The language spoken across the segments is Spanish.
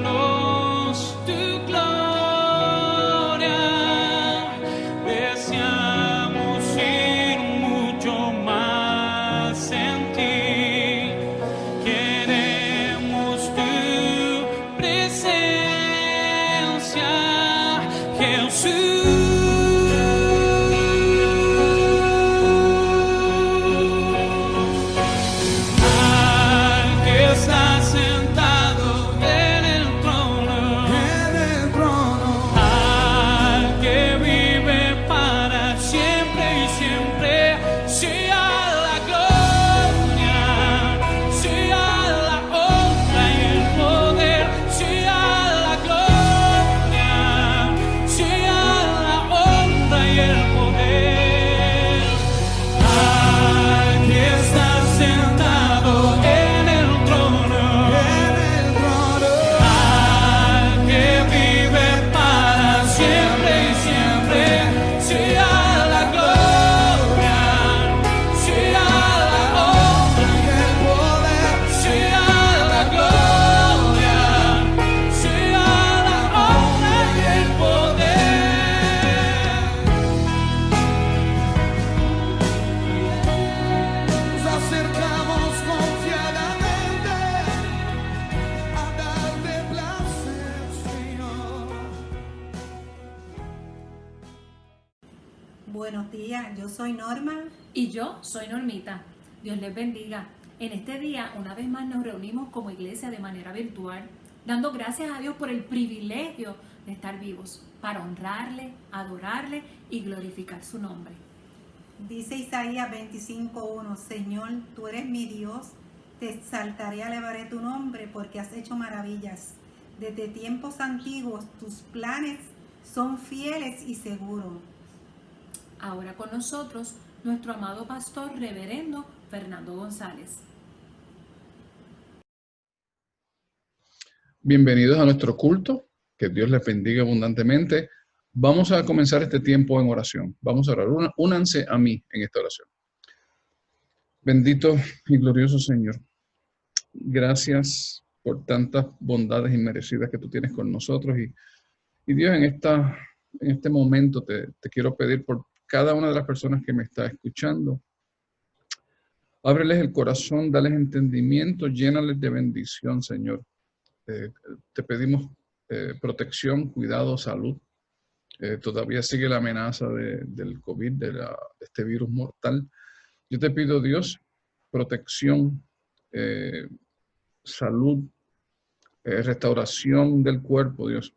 Révélanos tu gloria, deseamos ir mucho más en ti, queremos tu presencia, Jesús. Buenos días, yo soy Norma. Y yo soy Normita. Dios les bendiga. En este día, una vez más, nos reunimos como iglesia de manera virtual, dando gracias a Dios por el privilegio de estar vivos, para honrarle, adorarle y glorificar su nombre. Dice Isaías 25:1, Señor, tú eres mi Dios, te exaltaré, elevaré tu nombre, porque has hecho maravillas. Desde tiempos antiguos tus planes son fieles y seguros. Ahora con nosotros, nuestro amado pastor reverendo Fernando González. Bienvenidos a nuestro culto, que Dios les bendiga abundantemente. Vamos a comenzar este tiempo en oración. Vamos a orar. Únanse a mí en esta oración. Bendito y glorioso Señor, gracias por tantas bondades inmerecidas que tú tienes con nosotros. Y Dios, en este momento te quiero pedir por cada una de las personas que me está escuchando. Ábreles el corazón, dales entendimiento, llénales de bendición, Señor. Te pedimos protección, cuidado, salud. Todavía sigue la amenaza del COVID, de este virus mortal. Yo te pido, Dios, protección, salud, restauración del cuerpo, Dios.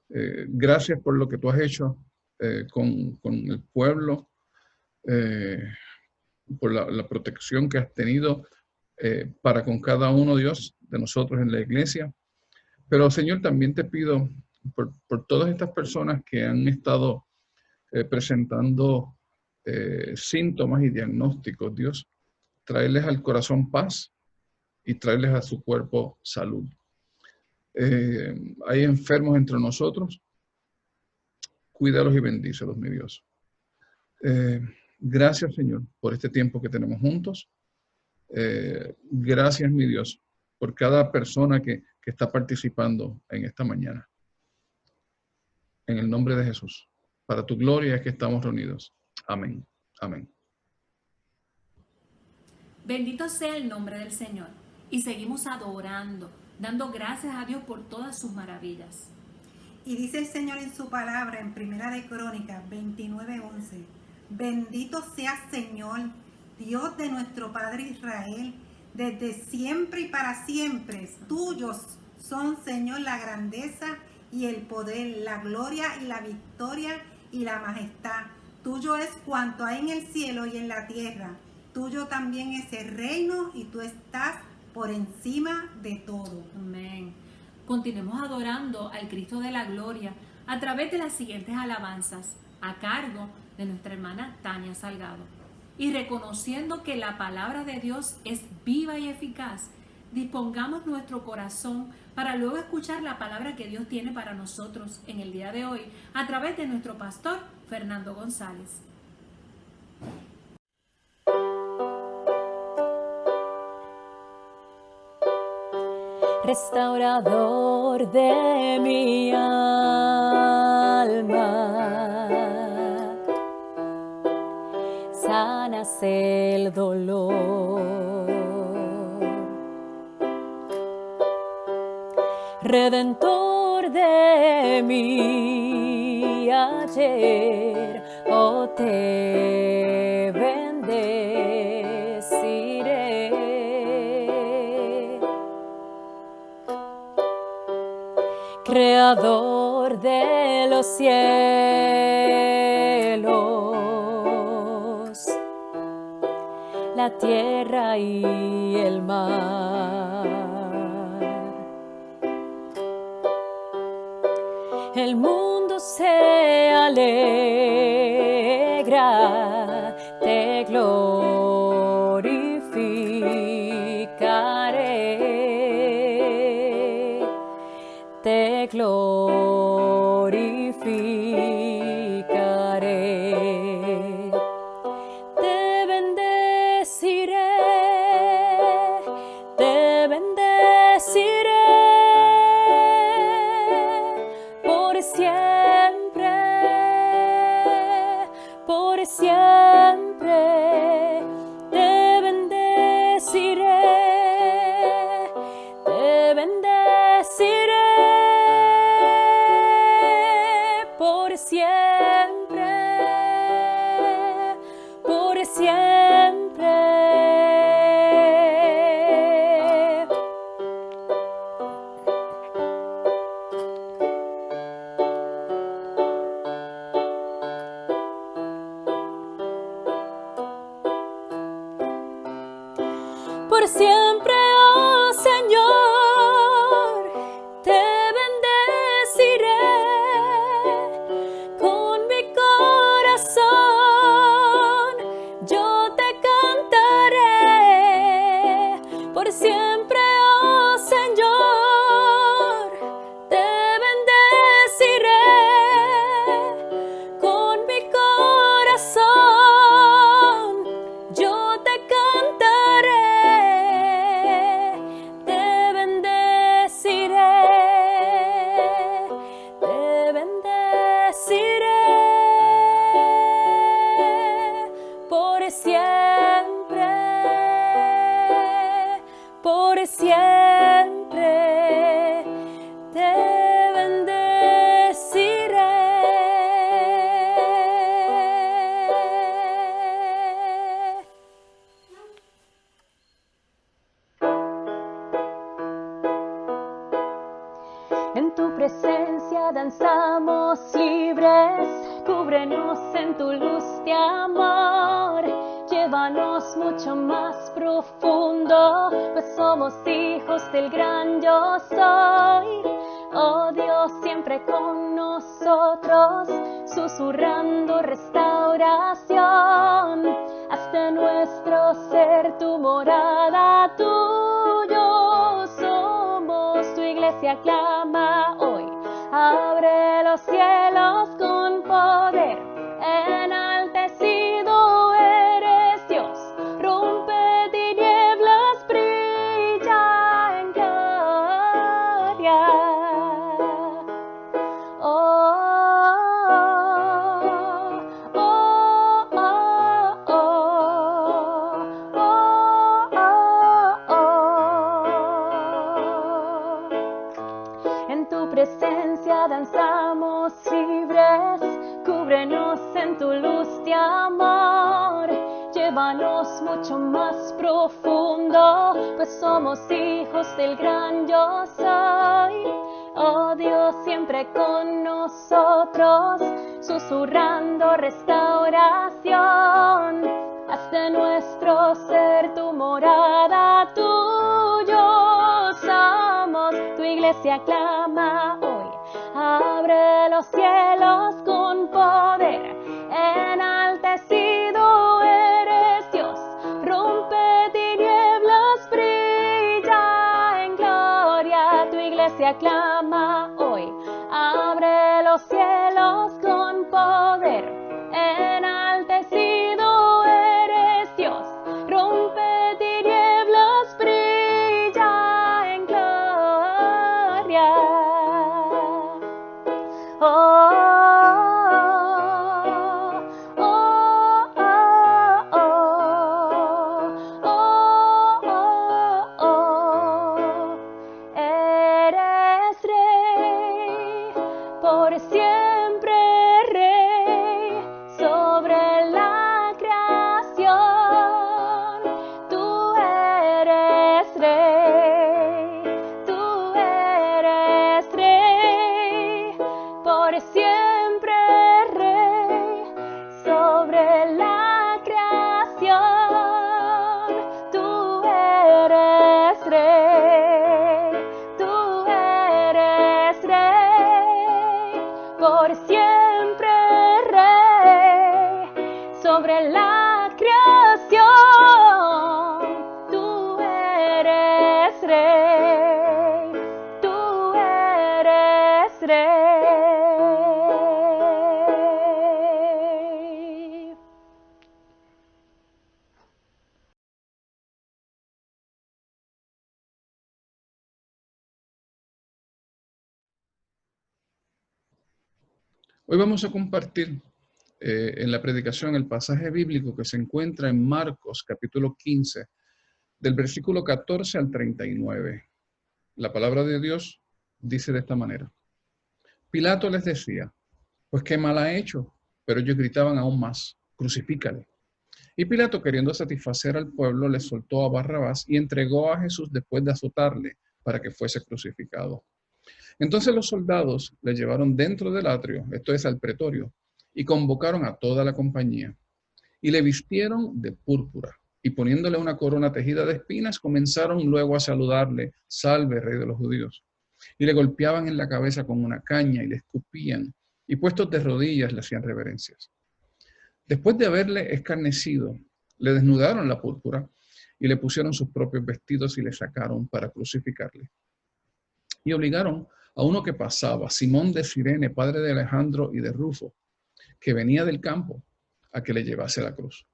Gracias por lo que tú has hecho con el pueblo, por la protección que has tenido para con cada uno, Dios, de nosotros en la iglesia. Pero, Señor, también te pido por todas estas personas que han estado presentando síntomas y diagnósticos, Dios, tráeles al corazón paz y tráeles a su cuerpo salud. Hay enfermos entre nosotros, cuídalos y bendícelos, mi Dios. Gracias, Señor, por este tiempo que tenemos juntos. Gracias, mi Dios, por cada persona que está participando en esta mañana. En el nombre de Jesús, para tu gloria es que estamos reunidos. Amén. Amén. Bendito sea el nombre del Señor. Y seguimos adorando, dando gracias a Dios por todas sus maravillas. Y dice el Señor en su palabra en Primera de Crónicas 29:11, bendito seas, Señor, Dios de nuestro Padre Israel, desde siempre y para siempre. Tuyos son, Señor, la grandeza y el poder, la gloria y la victoria y la majestad. Tuyo es cuanto hay en el cielo y en la tierra. Tuyo también es el reino y tú estás por encima de todo. Amén. Continuemos adorando al Cristo de la gloria a través de las siguientes alabanzas a cargo de nuestra hermana Tania Salgado. Y reconociendo que la palabra de Dios es viva y eficaz, dispongamos nuestro corazón para luego escuchar la palabra que Dios tiene para nosotros en el día de hoy a través de nuestro pastor Fernando González. restaurador de mi alma, sanas el dolor, redentor de mi ayer, oh te bendeciré. Creador de los cielos, la tierra y el mar, el mundo se alegra, te glorificaré, te glorificaré, te bendeciré, te bendeciré por siempre, por siempre, te bendeciré, te bendeciré por siempre, por siempre. Por siempre, oh Señor, te bendeciré con mi corazón, yo te cantaré. Por siempre, oh Señor, te bendeciré con mi corazón, yo te cantaré. Te bendeciré, te bendeciré por siempre, por siempre, te bendeciré. En tu presencia danzamos libres, cúbrenos en tu luz de amor, llévanos mucho más profundo, pues somos hijos del gran yo soy. Oh Dios, siempre con nosotros, susurrando restauración, haz de nuestro ser tu morada, tuyo somos, tu iglesia clama hoy, abre los cielos con poder, enaltecido eres Dios, rompe tinieblas, brilla en gloria. Oh, oh, oh, oh, oh, oh, oh. En tu presencia danzamos libres, cúbrenos en tu luz de amor, llévanos mucho más profundo, pues somos hijos del gran yo soy. Oh Dios, siempre con nosotros, susurrando restauración, haz de nuestro ser tu morada, tuyo somos, tu iglesia clama hoy, abre los cielos con poder, enaltecido eres Dios, rompe tinieblas, brilla en gloria, tu iglesia clama hoy, abre los cielos con poder, enaltecido eres Dios, rompe tinieblas, brilla en gloria. gloria. Oh, oh, oh, oh, oh. Eres rey, por siempre rey, sobre la creación. Tú eres rey, tú eres rey, por siempre rey, sobre la creación. Tú eres rey, tú eres rey, por siempre rey, sobre la creación. Tú eres rey, tú eres rey. Hoy vamos a compartir en la predicación el pasaje bíblico que se encuentra en Marcos capítulo 15, del versículo 14 al 39. La palabra de Dios dice de esta manera. Pilato les decía, pues qué mal ha hecho, pero ellos gritaban aún más, crucifícale. Y Pilato, queriendo satisfacer al pueblo, le soltó a Barrabás y entregó a Jesús después de azotarle para que fuese crucificado. Entonces los soldados le llevaron dentro del atrio, esto es al pretorio, y convocaron a toda la compañía. Y le vistieron de púrpura, y poniéndole una corona tejida de espinas, comenzaron luego a saludarle, salve, rey de los judíos. Y le golpeaban en la cabeza con una caña y le escupían, y puestos de rodillas le hacían reverencias. Después de haberle escarnecido, le desnudaron la púrpura y le pusieron sus propios vestidos y le sacaron para crucificarle. Y obligaron a uno que pasaba, Simón de Cirene, padre de Alejandro y de Rufo, que venía del campo, a que le llevase la cruz.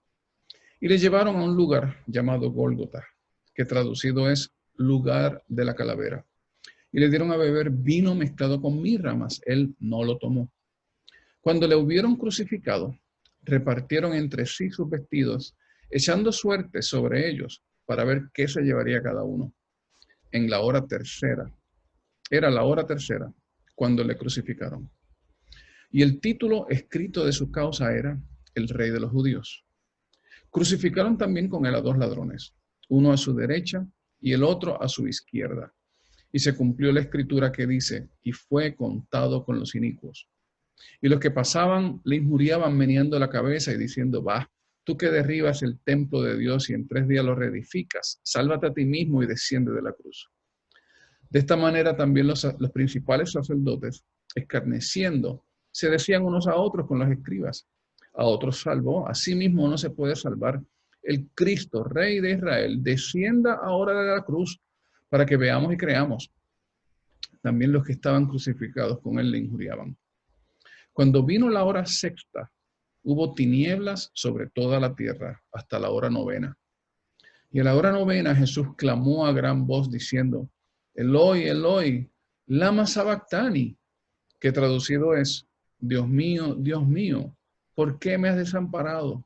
Y le llevaron a un lugar llamado Gólgota, que traducido es lugar de la calavera. Y le dieron a beber vino mezclado con mirra, mas él no lo tomó. Cuando le hubieron crucificado, repartieron entre sí sus vestidos, echando suerte sobre ellos para ver qué se llevaría cada uno. En la hora tercera, era la hora tercera, cuando le crucificaron. Y el título escrito de su causa era El Rey de los Judíos. Crucificaron también con él a dos ladrones, uno a su derecha y el otro a su izquierda. Y se cumplió la escritura que dice, y fue contado con los inicuos. Y los que pasaban le injuriaban meneando la cabeza y diciendo, va, tú que derribas el templo de Dios y en 3 días lo reedificas, sálvate a ti mismo y desciende de la cruz. De esta manera también los principales sacerdotes, escarneciendo, se decían unos a otros con los escribas, a otros salvó, a sí mismo no se puede salvar. El Cristo, Rey de Israel, descienda ahora de la cruz para que veamos y creamos. También los que estaban crucificados con él le injuriaban. Cuando vino la hora sexta, hubo tinieblas sobre toda la tierra hasta la hora novena. Y a la hora novena Jesús clamó a gran voz diciendo, Eloi, Eloi, lama sabactani, que traducido es, Dios mío, ¿por qué me has desamparado?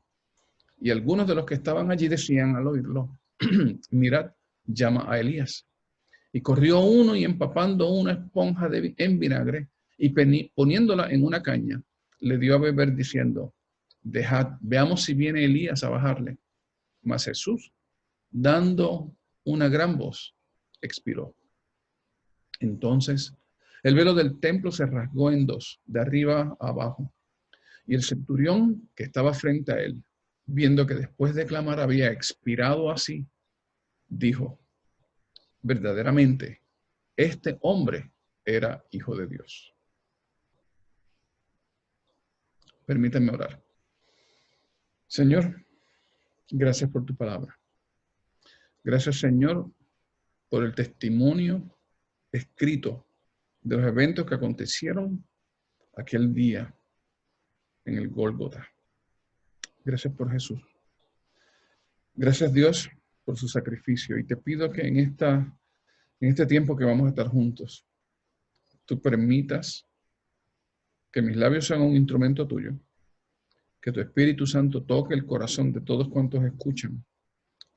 Y algunos de los que estaban allí decían al oírlo, mirad, llama a Elías. Y corrió uno y empapando una esponja en vinagre y poniéndola en una caña, le dio a beber diciendo, dejad, veamos si viene Elías a bajarle. Mas Jesús, dando una gran voz, expiró. Entonces, el velo del templo se rasgó en dos, de arriba a abajo. Y el centurión que estaba frente a él, viendo que después de clamar había expirado así, dijo, verdaderamente, este hombre era hijo de Dios. Permítanme orar. Señor, gracias por tu palabra. Gracias, Señor, por el testimonio escrito de los eventos que acontecieron aquel día en el Gólgota. Gracias por Jesús. Gracias, Dios, por su sacrificio. Y te pido que en este tiempo que vamos a estar juntos, tú permitas que mis labios sean un instrumento tuyo, que tu Espíritu Santo toque el corazón de todos cuantos escuchan,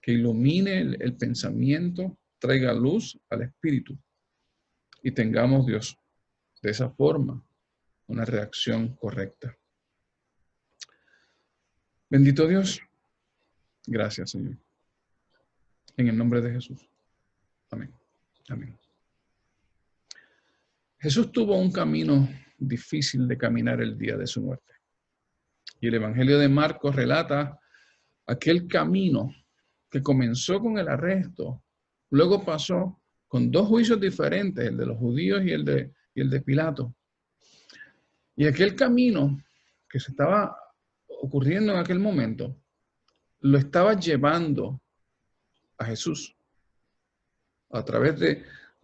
que ilumine el pensamiento, traiga luz al espíritu y tengamos, Dios, de esa forma, una reacción correcta. Bendito Dios, gracias, Señor. En el nombre de Jesús. Amén. Amén. Jesús tuvo un camino difícil de caminar el día de su muerte. Y el Evangelio de Marcos relata aquel camino que comenzó con el arresto, luego pasó con dos juicios diferentes, el de los judíos y el de Pilato. Y aquel camino que se estaba ocurriendo en aquel momento, lo estaba llevando a Jesús a través de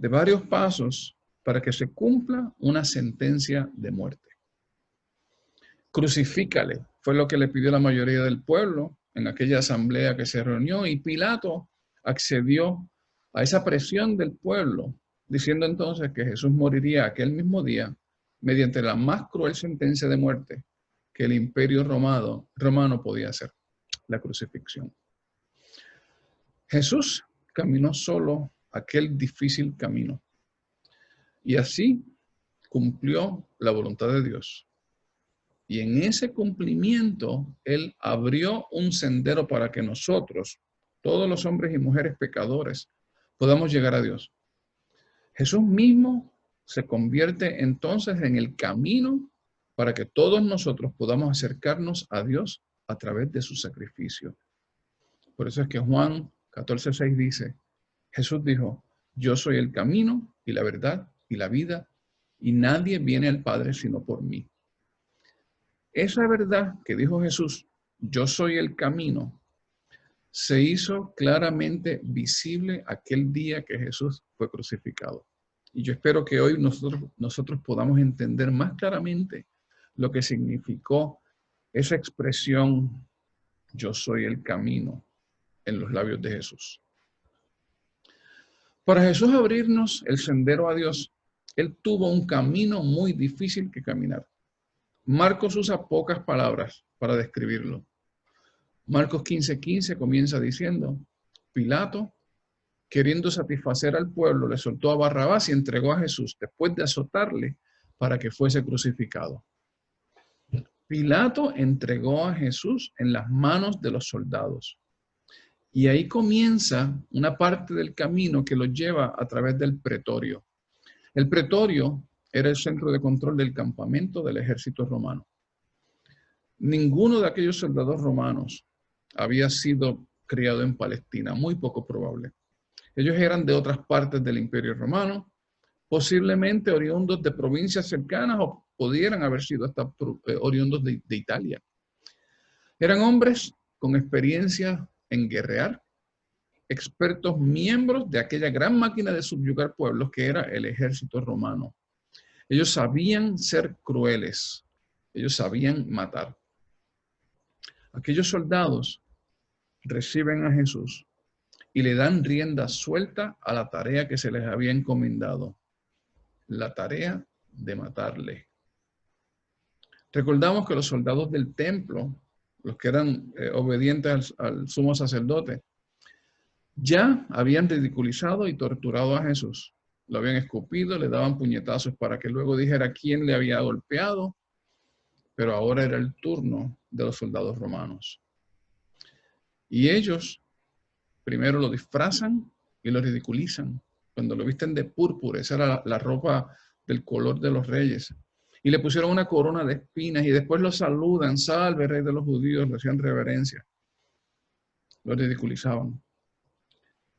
varios pasos para que se cumpla una sentencia de muerte. Crucifícale, fue lo que le pidió la mayoría del pueblo en aquella asamblea que se reunió, y Pilato accedió a esa presión del pueblo, diciendo entonces que Jesús moriría aquel mismo día mediante la más cruel sentencia de muerte que el imperio romano podía hacer, la crucifixión. Jesús caminó solo aquel difícil camino y así cumplió la voluntad de Dios. Y en ese cumplimiento, Él abrió un sendero para que nosotros, todos los hombres y mujeres pecadores, podamos llegar a Dios. Jesús mismo se convierte entonces en el camino para que todos nosotros podamos acercarnos a Dios a través de su sacrificio. Por eso es que Juan 14:6 dice, Jesús dijo, yo soy el camino y la verdad y la vida, y nadie viene al Padre sino por mí. Esa verdad que dijo Jesús, yo soy el camino, se hizo claramente visible aquel día que Jesús fue crucificado. Y yo espero que hoy nosotros podamos entender más claramente lo que significó esa expresión, yo soy el camino, en los labios de Jesús. Para Jesús abrirnos el sendero a Dios, Él tuvo un camino muy difícil que caminar. Marcos usa pocas palabras para describirlo. Marcos 15:15 comienza diciendo, Pilato, queriendo satisfacer al pueblo, le soltó a Barrabás y entregó a Jesús después de azotarle para que fuese crucificado. Pilato entregó a Jesús en las manos de los soldados. Y ahí comienza una parte del camino que lo lleva a través del pretorio. El pretorio era el centro de control del campamento del ejército romano. Ninguno de aquellos soldados romanos había sido criado en Palestina, muy poco probable. Ellos eran de otras partes del Imperio Romano, posiblemente oriundos de provincias cercanas o pudieran haber sido hasta oriundos de Italia. Eran hombres con experiencia en guerrear, expertos miembros de aquella gran máquina de subyugar pueblos que era el ejército romano. Ellos sabían ser crueles, ellos sabían matar. Aquellos soldados reciben a Jesús y le dan rienda suelta a la tarea que se les había encomendado, la tarea de matarle. Recordamos que los soldados del templo, los que eran obedientes al sumo sacerdote, ya habían ridiculizado y torturado a Jesús. Lo habían escupido, le daban puñetazos para que luego dijera quién le había golpeado, pero ahora era el turno de los soldados romanos. Y ellos primero lo disfrazan y lo ridiculizan. Cuando lo visten de púrpura, esa era la ropa del color de los reyes. Y le pusieron una corona de espinas y después lo saludan, salve rey de los judíos, le hacían reverencia. Lo ridiculizaban.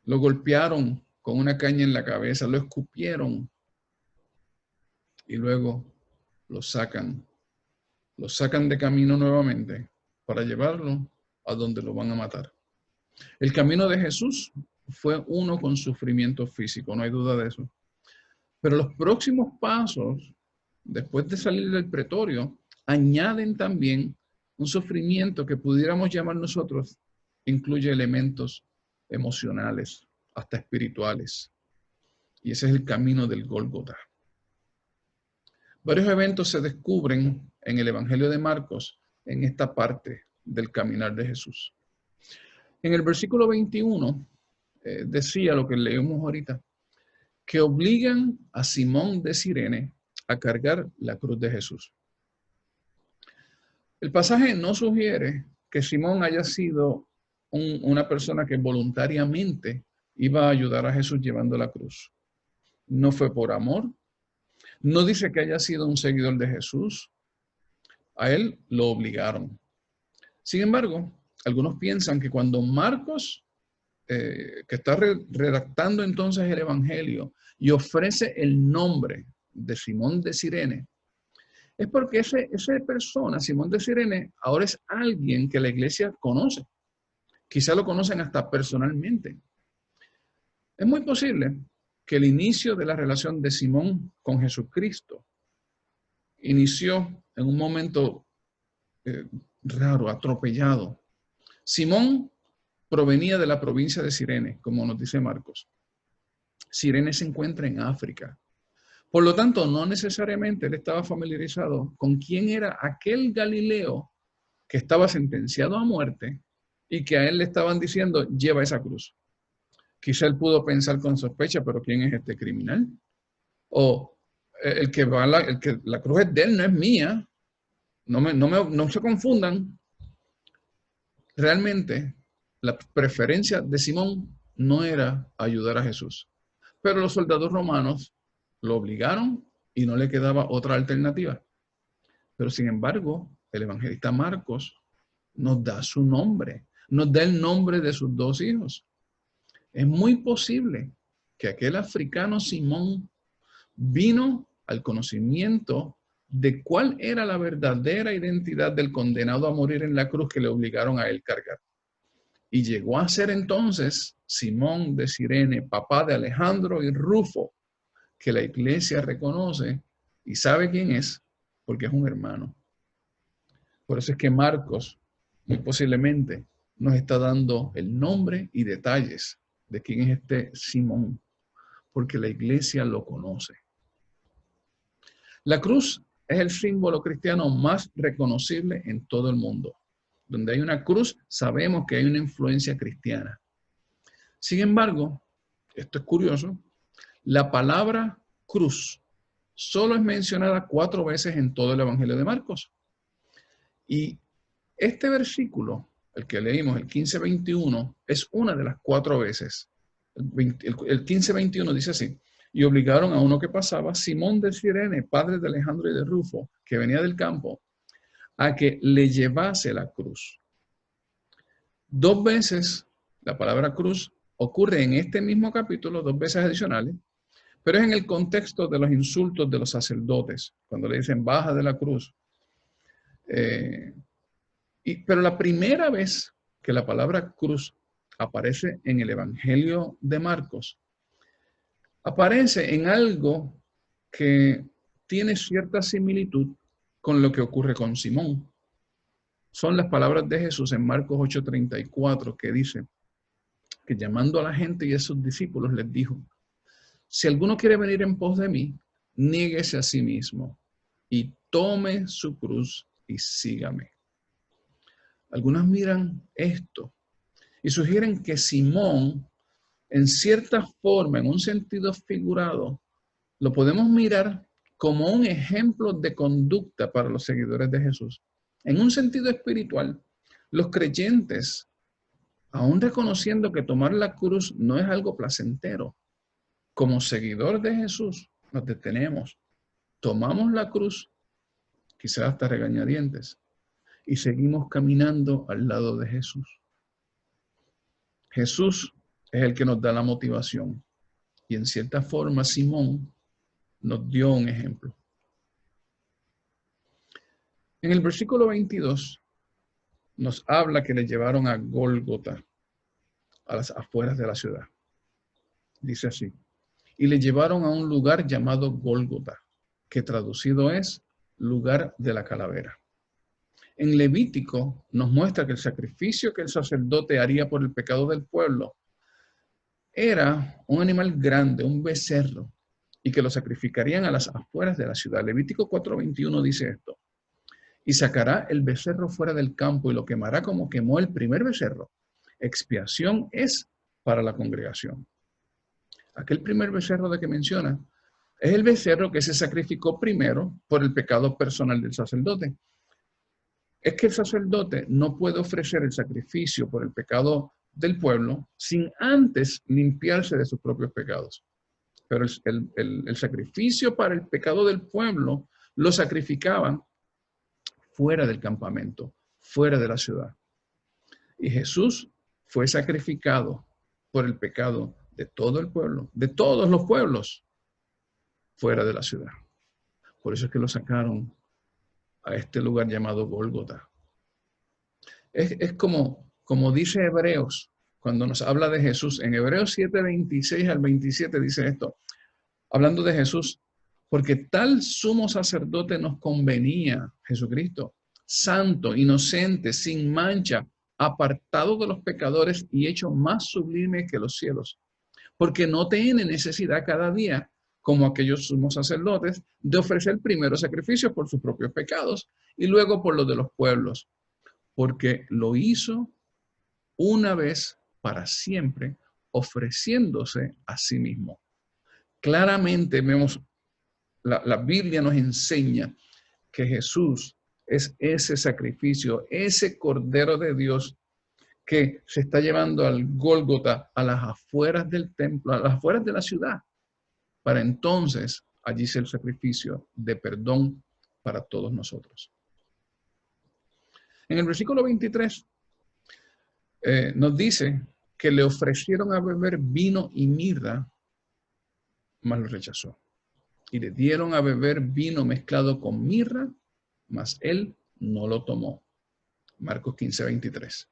Lo golpearon con una caña en la cabeza, lo escupieron y luego lo sacan de camino nuevamente para llevarlo a donde lo van a matar. El camino de Jesús fue uno con sufrimiento físico, no hay duda de eso. Pero los próximos pasos, después de salir del pretorio, añaden también un sufrimiento que pudiéramos llamar nosotros, incluye elementos emocionales, hasta espirituales. Y ese es el camino del Gólgota. Varios eventos se descubren en el Evangelio de Marcos en esta parte del caminar de Jesús. En el versículo 21 decía lo que leímos ahorita, que obligan a Simón de Cirene a cargar la cruz de Jesús. El pasaje no sugiere que Simón haya sido una persona que voluntariamente iba a ayudar a Jesús llevando la cruz. No fue por amor. No dice que haya sido un seguidor de Jesús. A él lo obligaron. Sin embargo, algunos piensan que cuando Marcos, que está redactando entonces el Evangelio y ofrece el nombre de Simón de Cirene, es porque esa persona, Simón de Cirene, ahora es alguien que la iglesia conoce. Quizá lo conocen hasta personalmente. Es muy posible que el inicio de la relación de Simón con Jesucristo inició en un momento raro, atropellado. Simón provenía de la provincia de Cirene, como nos dice Marcos. Cirene se encuentra en África. Por lo tanto, no necesariamente él estaba familiarizado con quién era aquel Galileo que estaba sentenciado a muerte y que a él le estaban diciendo, lleva esa cruz. Quizá él pudo pensar con sospecha, pero ¿quién es este criminal? O la cruz es de él, no es mía. No se confundan. Realmente, la preferencia de Simón no era ayudar a Jesús. Pero los soldados romanos lo obligaron y no le quedaba otra alternativa. Pero sin embargo, el evangelista Marcos nos da su nombre, nos da el nombre de sus dos hijos. Es muy posible que aquel africano Simón vino al conocimiento de cuál era la verdadera identidad del condenado a morir en la cruz que le obligaron a él cargar. Y llegó a ser entonces Simón de Cirene, papá de Alejandro y Rufo, que la iglesia reconoce y sabe quién es, porque es un hermano. Por eso es que Marcos, muy posiblemente, nos está dando el nombre y detalles de quién es este Simón, porque la iglesia lo conoce. La cruz es el símbolo cristiano más reconocible en todo el mundo. Donde hay una cruz, sabemos que hay una influencia cristiana. Sin embargo, esto es curioso, la palabra cruz solo es mencionada 4 veces en todo el Evangelio de Marcos. Y este versículo, el que leímos, el 15:21, es una de las 4 veces. El 15:21 dice así, y obligaron a uno que pasaba, Simón de Cirene, padre de Alejandro y de Rufo, que venía del campo, a que le llevase la cruz. 2 veces la palabra cruz ocurre en este mismo capítulo, 2 veces adicionales, pero es en el contexto de los insultos de los sacerdotes, cuando le dicen baja de la cruz. Pero la primera vez que la palabra cruz aparece en el Evangelio de Marcos, aparece en algo que tiene cierta similitud con lo que ocurre con Simón. Son las palabras de Jesús en Marcos 8:34 que dice que llamando a la gente y a sus discípulos les dijo, si alguno quiere venir en pos de mí, niéguese a sí mismo y tome su cruz y sígame. Algunos miran esto y sugieren que Simón, en cierta forma, en un sentido figurado, lo podemos mirar como un ejemplo de conducta para los seguidores de Jesús. En un sentido espiritual, los creyentes, aún reconociendo que tomar la cruz no es algo placentero, como seguidor de Jesús, nos detenemos, tomamos la cruz, quizás hasta regañadientes, y seguimos caminando al lado de Jesús. Jesús es el que nos da la motivación, y en cierta forma Simón nos dio un ejemplo. En el versículo 22 nos habla que le llevaron a Gólgota, a las afueras de la ciudad. Dice así, y le llevaron a un lugar llamado Gólgota, que traducido es lugar de la calavera. En Levítico nos muestra que el sacrificio que el sacerdote haría por el pecado del pueblo era un animal grande, un becerro, y que lo sacrificarían a las afueras de la ciudad. Levítico 4:21 dice esto. Y sacará el becerro fuera del campo y lo quemará como quemó el primer becerro. Expiación es para la congregación. Aquel primer becerro de que menciona es el becerro que se sacrificó primero por el pecado personal del sacerdote. Es que el sacerdote no puede ofrecer el sacrificio por el pecado del pueblo sin antes limpiarse de sus propios pecados. Pero el sacrificio para el pecado del pueblo lo sacrificaban fuera del campamento, fuera de la ciudad. Y Jesús fue sacrificado por el pecado de todo el pueblo, de todos los pueblos, fuera de la ciudad. Por eso es que lo sacaron a este lugar llamado Gólgota. Es como dice Hebreos, cuando nos habla de Jesús, en Hebreos 7:26 al 27 dice esto, hablando de Jesús, porque tal sumo sacerdote nos convenía, Jesucristo, santo, inocente, sin mancha, apartado de los pecadores y hecho más sublime que los cielos, porque no tiene necesidad cada día, como aquellos sumos sacerdotes, de ofrecer primero sacrificios por sus propios pecados y luego por los de los pueblos, porque lo hizo una vez para siempre, ofreciéndose a sí mismo. Claramente vemos, la Biblia nos enseña que Jesús es ese sacrificio, ese Cordero de Dios que se está llevando al Gólgota, a las afueras del templo, a las afueras de la ciudad, para entonces allí ser el sacrificio de perdón para todos nosotros. En el versículo 23 nos dice que le ofrecieron a beber vino y mirra, mas lo rechazó. Y le dieron a beber vino mezclado con mirra, mas él no lo tomó. Marcos 15:23.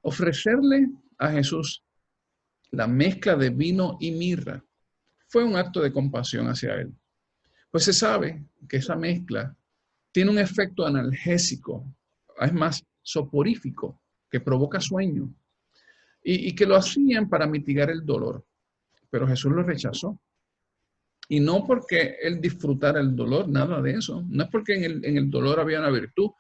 Ofrecerle a Jesús la mezcla de vino y mirra fue un acto de compasión hacia él. Pues se sabe que esa mezcla tiene un efecto analgésico, es más, soporífico, que provoca sueño, y que lo hacían para mitigar el dolor. Pero Jesús lo rechazó. Y no porque él disfrutara el dolor, nada de eso. No es porque en el dolor había una virtud.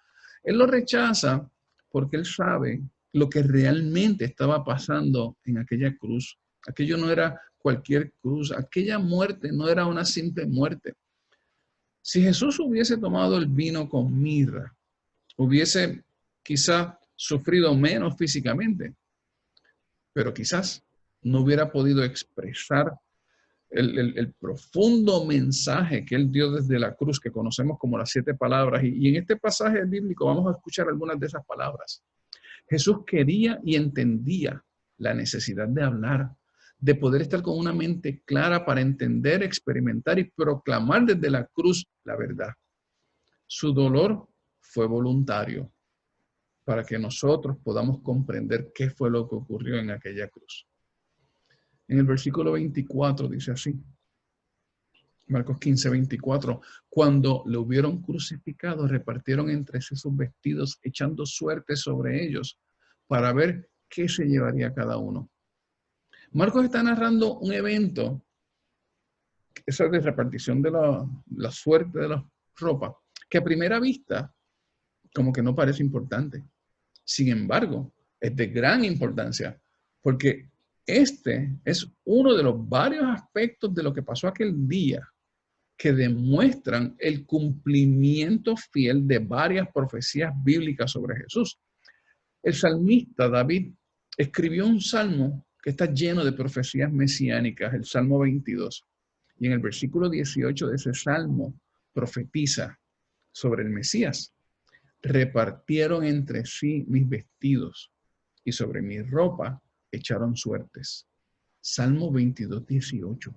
Él lo rechaza porque él sabe lo que realmente estaba pasando en aquella cruz. Aquello no era cualquier cruz. Aquella muerte no era una simple muerte. Si Jesús hubiese tomado el vino con mirra, hubiese quizá sufrido menos físicamente, pero quizás no hubiera podido expresar el profundo mensaje que él dio desde la cruz, que conocemos como las 7 palabras. Y en este pasaje bíblico vamos a escuchar algunas de esas palabras. Jesús quería y entendía la necesidad de hablar, de poder estar con una mente clara para entender, experimentar y proclamar desde la cruz la verdad. Su dolor fue voluntario para que nosotros podamos comprender qué fue lo que ocurrió en aquella cruz. En el versículo 24 dice así, Marcos 15:24, cuando le hubieron crucificado, repartieron entre sí sus vestidos, echando suerte sobre ellos para ver qué se llevaría cada uno. Marcos está narrando un evento, esa de repartición de la suerte de la ropa, que a primera vista como que no parece importante. Sin embargo, es de gran importancia, porque este es uno de los varios aspectos de lo que pasó aquel día que demuestran el cumplimiento fiel de varias profecías bíblicas sobre Jesús. El salmista David escribió un salmo que está lleno de profecías mesiánicas, el Salmo 22. Y en el versículo 18 de ese salmo profetiza sobre el Mesías. Repartieron entre sí mis vestidos y sobre mi ropa echaron suertes. Salmo 22:18.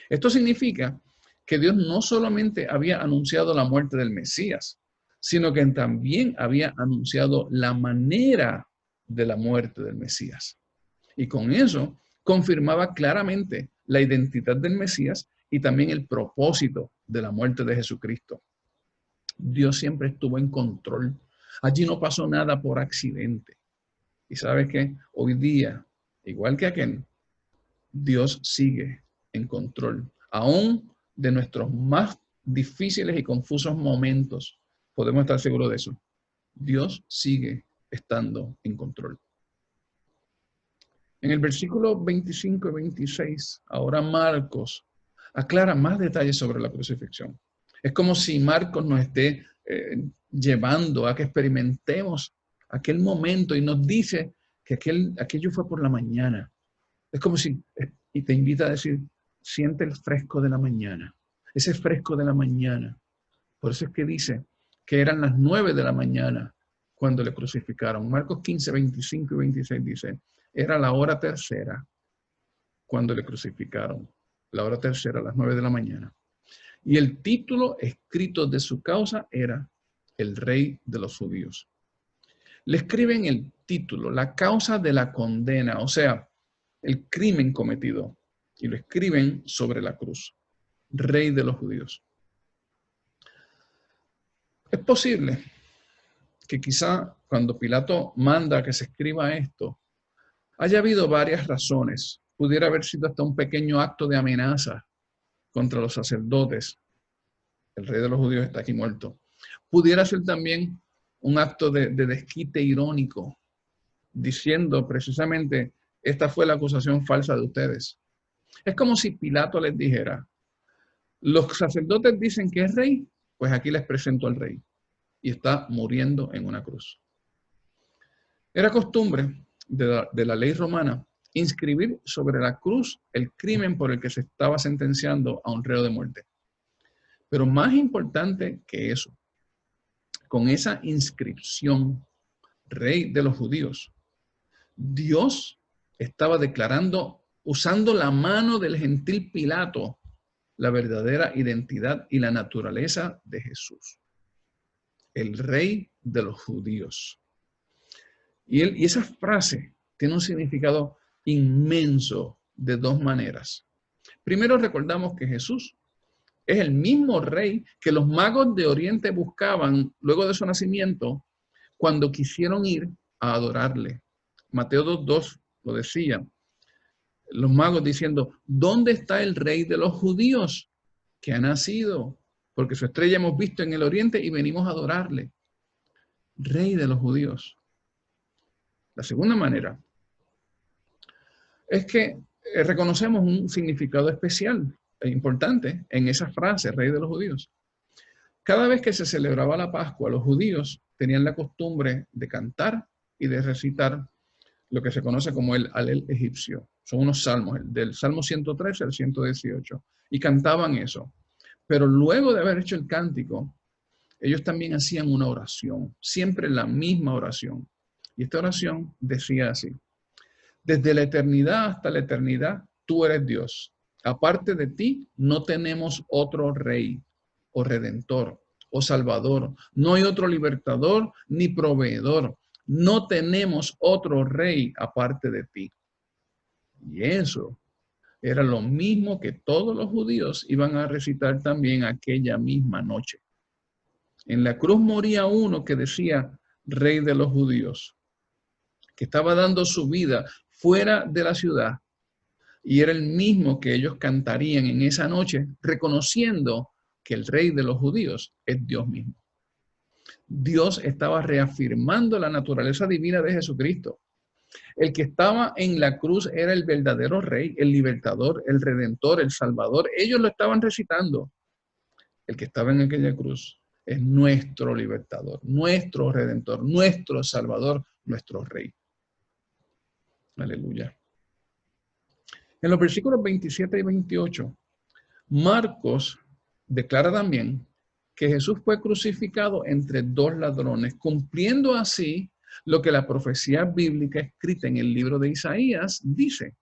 Esto significa que Dios no solamente había anunciado la muerte del Mesías, sino que también había anunciado la manera de la muerte del Mesías. Y con eso confirmaba claramente la identidad del Mesías y también el propósito de la muerte de Jesucristo. Dios siempre estuvo en control. Allí no pasó nada por accidente. Y sabes que hoy día, igual que aquel, Dios sigue en control, aún de nuestros más difíciles y confusos momentos. Podemos estar seguros de eso. Dios sigue estando en control. En el versículo 25 y 26, ahora Marcos aclara más detalles sobre la crucifixión. Es como si Marcos nos esté llevando a que experimentemos aquel momento y nos dice que aquello fue por la mañana. Es como si, y te invita a decir, siente el fresco de la mañana, ese fresco de la mañana. Por eso es que dice que eran las 9 de la mañana cuando le crucificaron. Marcos 15, 25 y 26 dice, era la hora tercera cuando le crucificaron. La hora tercera, a las 9 de la mañana. Y el título escrito de su causa era El Rey de los Judíos. Le escriben el título, la causa de la condena, o sea, el crimen cometido. Y lo escriben sobre la cruz. Rey de los Judíos. Es posible que quizá cuando Pilato manda que se escriba esto, haya habido varias razones. Pudiera haber sido hasta un pequeño acto de amenaza contra los sacerdotes. El rey de los judíos está aquí muerto. Pudiera ser también un acto de desquite irónico, diciendo precisamente, esta fue la acusación falsa de ustedes. Es como si Pilato les dijera, los sacerdotes dicen que es rey, pues aquí les presento al rey. Y está muriendo en una cruz. Era costumbre de la ley romana inscribir sobre la cruz el crimen por el que se estaba sentenciando a un reo de muerte. Pero más importante que eso, con esa inscripción, Rey de los Judíos, Dios estaba declarando, usando la mano del gentil Pilato, la verdadera identidad y la naturaleza de Jesús. El Rey de los Judíos. Y esa frase tiene un significado inmenso de dos maneras. Primero recordamos que Jesús es el mismo rey que los magos de Oriente buscaban luego de su nacimiento cuando quisieron ir a adorarle. Mateo 2:2 lo decía. Los magos diciendo, ¿dónde está el rey de los judíos que ha nacido? Porque su estrella hemos visto en el Oriente y venimos a adorarle. Rey de los judíos. La segunda manera es que reconocemos un significado especial e importante en esa frase, Rey de los Judíos. Cada vez que se celebraba la Pascua, los judíos tenían la costumbre de cantar y de recitar lo que se conoce como el Alel egipcio. Son unos salmos, del Salmo 113 al 118, y cantaban eso. Pero luego de haber hecho el cántico, ellos también hacían una oración, siempre la misma oración. Y esta oración decía así, desde la eternidad hasta la eternidad, tú eres Dios. Aparte de ti, no tenemos otro rey o redentor o salvador. No hay otro libertador ni proveedor. No tenemos otro rey aparte de ti. Y eso era lo mismo que todos los judíos iban a recitar también aquella misma noche. En la cruz moría uno que decía, Rey de los Judíos, que estaba dando su vida fuera de la ciudad, y era el mismo que ellos cantarían en esa noche, reconociendo que el Rey de los Judíos es Dios mismo. Dios estaba reafirmando la naturaleza divina de Jesucristo. El que estaba en la cruz era el verdadero Rey, el libertador, el redentor, el salvador. Ellos lo estaban recitando. El que estaba en aquella cruz es nuestro libertador, nuestro redentor, nuestro salvador, nuestro Rey. Aleluya. En los versículos 27 y 28, Marcos declara también que Jesús fue crucificado entre dos ladrones, cumpliendo así lo que la profecía bíblica escrita en el libro de Isaías dice.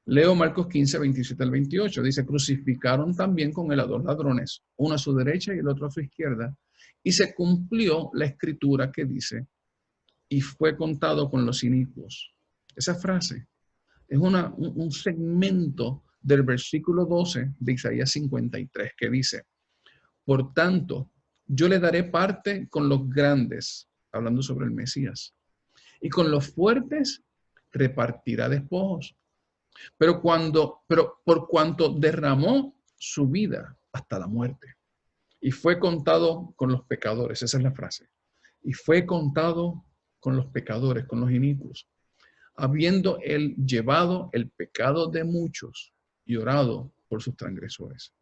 Leo Marcos 15, 27 al 28. Dice, crucificaron también con él a dos ladrones, uno a su derecha y el otro a su izquierda. Y se cumplió la escritura que dice, y fue contado con los inicuos. Esa frase es un segmento del versículo 12 de Isaías 53 que dice, por tanto, yo le daré parte con los grandes, hablando sobre el Mesías, y con los fuertes repartirá despojos. pero por cuanto derramó su vida hasta la muerte y fue contado con los pecadores, esa es la frase, y fue contado con los pecadores, con los inicuos, habiendo él llevado el pecado de muchos y orado por sus transgresores.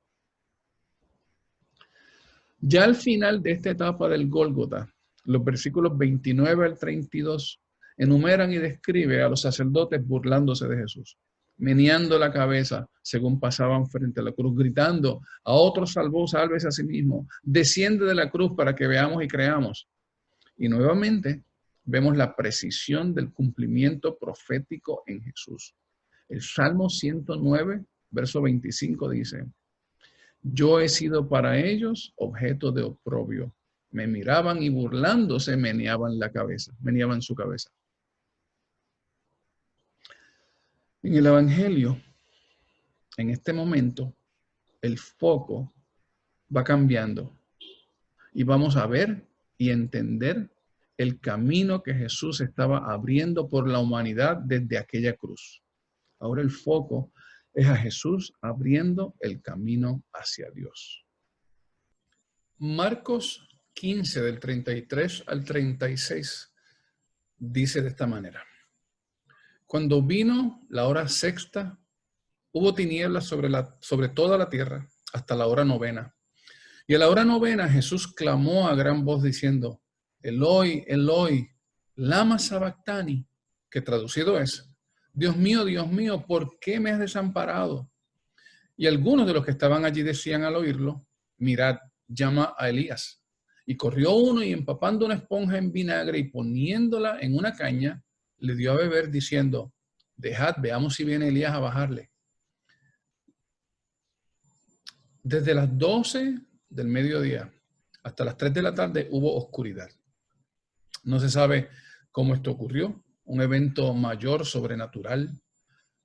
Ya al final de esta etapa del Gólgota, los versículos 29 al 32 enumeran y describe a los sacerdotes burlándose de Jesús, meneando la cabeza según pasaban frente a la cruz, gritando: a otros salvó, sálvese a sí mismo, desciende de la cruz para que veamos y creamos. Y nuevamente vemos la precisión del cumplimiento profético en Jesús. El Salmo 109, verso 25 dice: yo he sido para ellos objeto de oprobio. Me miraban y burlándose meneaban su cabeza. En el Evangelio, en este momento, el foco va cambiando y vamos a ver y entender el camino que Jesús estaba abriendo por la humanidad desde aquella cruz. Ahora el foco es a Jesús abriendo el camino hacia Dios. Marcos 15, del 33 al 36, dice de esta manera: cuando vino la hora sexta, hubo tinieblas sobre toda la tierra hasta la hora novena. Y a la hora novena Jesús clamó a gran voz diciendo: Eloi, Eloi, lama sabactani, que traducido es: Dios mío, ¿por qué me has desamparado? Y algunos de los que estaban allí decían al oírlo: mirad, llama a Elías. Y corrió uno y empapando una esponja en vinagre y poniéndola en una caña, le dio a beber diciendo: dejad, veamos si viene Elías a bajarle. Desde las 12 del mediodía hasta las 3 de la tarde hubo oscuridad. No se sabe cómo esto ocurrió. Un evento mayor, sobrenatural,